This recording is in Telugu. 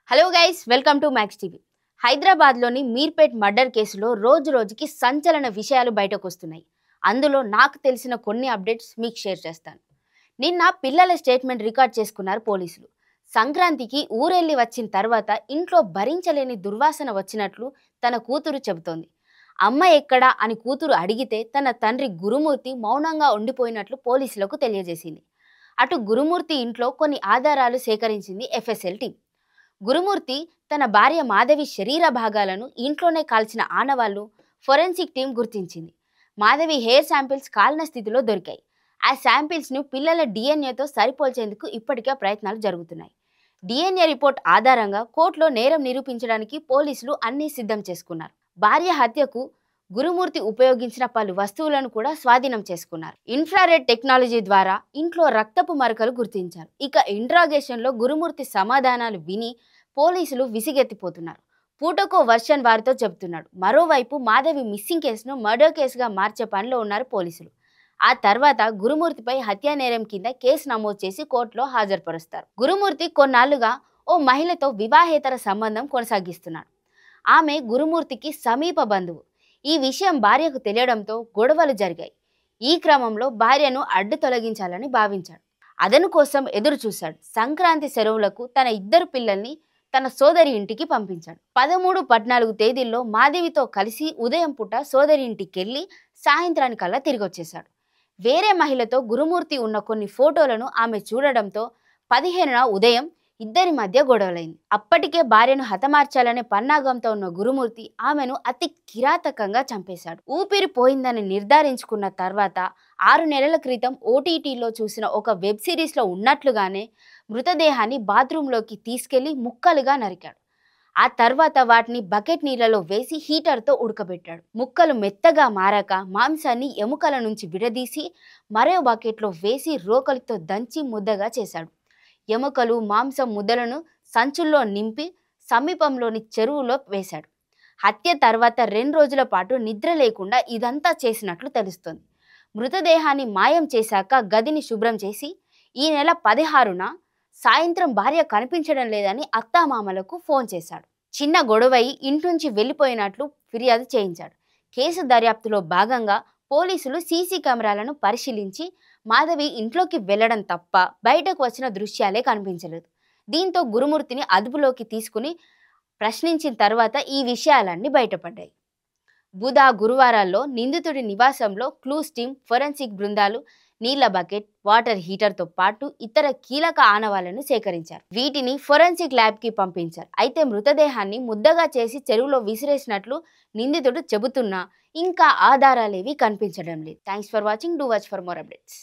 Hello guys, welcome to max TV. హైదరాబాద్లోని మీర్పేట్ మర్డర్ కేసులో రోజు రోజుకి సంచలన విషయాలు బయటకు వస్తున్నాయి. అందులో నాకు తెలిసిన కొన్ని అప్డేట్స్ మీకు షేర్ చేస్తాను. నిన్న పిల్లల స్టేట్మెంట్ రికార్డ్ చేసుకున్నారు పోలీసులు. సంక్రాంతికి ఊరెళ్ళి వచ్చిన తర్వాత ఇంట్లో భరించలేని దుర్వాసన వచ్చినట్లు తన కూతురు చెబుతోంది. అమ్మ ఎక్కడా అని కూతురు అడిగితే తన తండ్రి గురుమూర్తి మౌనంగా ఉండిపోయినట్లు పోలీసులకు తెలియజేసింది. అటు గురుమూర్తి ఇంట్లో కొన్ని ఆధారాలు సేకరించింది ఎఫ్ఎస్ఎల్ టీం. గురుమూర్తి తన భార్య మాధవి శరీర భాగాలను ఇంట్లోనే కాల్చిన ఆనవాళ్లు ఫోరెన్సిక్ టీం గుర్తించింది. మాధవి హెయిర్ శాంపిల్స్ కాలిన స్థితిలో దొరికాయి. ఆ శాంపిల్స్ను పిల్లల డిఎన్ఏతో సరిపోల్చేందుకు ఇప్పటికే ప్రయత్నాలు జరుగుతున్నాయి. డిఎన్ఏ రిపోర్ట్ ఆధారంగా కోర్టులో నేరం నిరూపించడానికి పోలీసులు అన్నీ సిద్ధం చేసుకున్నారు. భార్య హత్యకు గురుమూర్తి ఉపయోగించిన పలు వస్తువులను కూడా స్వాధీనం చేసుకున్నారు. ఇన్ఫ్రారెడ్ టెక్నాలజీ ద్వారా ఇంట్లో రక్తపు మరకలు గుర్తించారు. ఇక ఇంట్రాగేషన్లో గురుమూర్తి సమాధానాలు విని పోలీసులు విసిగెత్తిపోతున్నారు. పూటకో వర్షన్ వారితో చెబుతున్నాడు. మరోవైపు మాధవి మిస్సింగ్ కేసును మర్డర్ కేసుగా మార్చే పనిలో ఉన్నారు పోలీసులు. ఆ తర్వాత గురుమూర్తిపై హత్యా నేరం కింద కేసు నమోదు చేసి కోర్టులో హాజరుపరుస్తారు. గురుమూర్తి కొన్నాళ్లుగా ఓ మహిళతో వివాహేతర సంబంధం కొనసాగిస్తున్నాడు. ఆమె గురుమూర్తికి సమీప బంధువు. ఈ విషయం భార్యకు తెలియడంతో గొడవలు జరిగాయి. ఈ క్రమంలో భార్యను అడ్డు తొలగించాలని భావించాడు. అదను కోసం ఎదురు చూశాడు. సంక్రాంతి సెలవులకు తన ఇద్దరు పిల్లల్ని తన సోదరి ఇంటికి పంపించాడు. 13, 14 తేదీల్లో మాధవితో కలిసి ఉదయం పూట సోదరి ఇంటికెళ్ళి సాయంత్రానికల్లా తిరిగి వచ్చేశాడు. వేరే మహిళతో గురుమూర్తి ఉన్న కొన్ని ఫోటోలను ఆమె చూడడంతో 15న ఉదయం ఇద్దరి మధ్య గొడవలైంది. అప్పటికే భార్యను హతమార్చాలనే పన్నాగంతో ఉన్న గురుమూర్తి ఆమెను అతి కిరాతకంగా చంపేశాడు. ఊపిరి పోయిందని నిర్ధారించుకున్న తర్వాత 6 నెలల క్రితం ఓటీటీలో చూసిన ఒక వెబ్ సిరీస్లో ఉన్నట్లుగానే మృతదేహాన్ని బాత్రూంలోకి తీసుకెళ్లి ముక్కలుగా నరికాడు. ఆ తర్వాత వాటిని బకెట్ నీళ్లలో వేసి హీటర్తో ఉడకబెట్టాడు. ముక్కలు మెత్తగా మారాక మాంసాన్ని ఎముకల నుంచి విడదీసి మరో బకెట్లో వేసి రోకలితో దంచి ముద్దగా చేశాడు. ఎముకలు, మాంసం ముద్దలను సంచుల్లో నింపి సమీపంలోని చెరువులో వేశాడు. హత్య తర్వాత 2 రోజుల పాటు నిద్ర లేకుండా ఇదంతా చేసినట్లు తెలుస్తోంది. మృతదేహాన్ని మాయం చేశాక గదిని శుభ్రం చేసి ఈ నెల 16న సాయంత్రం భార్య కనిపించడం లేదని అత్తామామలకు ఫోన్ చేశాడు. చిన్న గొడవై ఇంటి వెళ్ళిపోయినట్లు ఫిర్యాదు చేయించాడు. కేసు దర్యాప్తులో భాగంగా పోలీసులు సీసీ కెమెరాలను పరిశీలించి మాధవి ఇంట్లోకి వెళ్లడం తప్ప బయటకు వచ్చిన దృశ్యాలే కనిపించలేదు. దీంతో గురుమూర్తిని అదుపులోకి తీసుకుని ప్రశ్నించిన తర్వాత ఈ విషయాలన్నీ బయటపడ్డాయి. బుధ, గురువారాల్లో నిందితుడి నివాసంలో క్లూస్ టీం, ఫోరెన్సిక్ బృందాలు నీళ్ల బకెట్, వాటర్ హీటర్తో పాటు ఇతర కీలక ఆనవాళ్లను సేకరించారు. వీటిని ఫోరెన్సిక్ ల్యాబ్కి పంపించారు. అయితే మృతదేహాన్ని ముద్దగా చేసి చెరువులో విసిరేసినట్లు నిందితుడు చెబుతున్నా ఇంకా ఆధారాలేవి కనిపించడం లేదు. Thanks for watching. Do watch for more updates.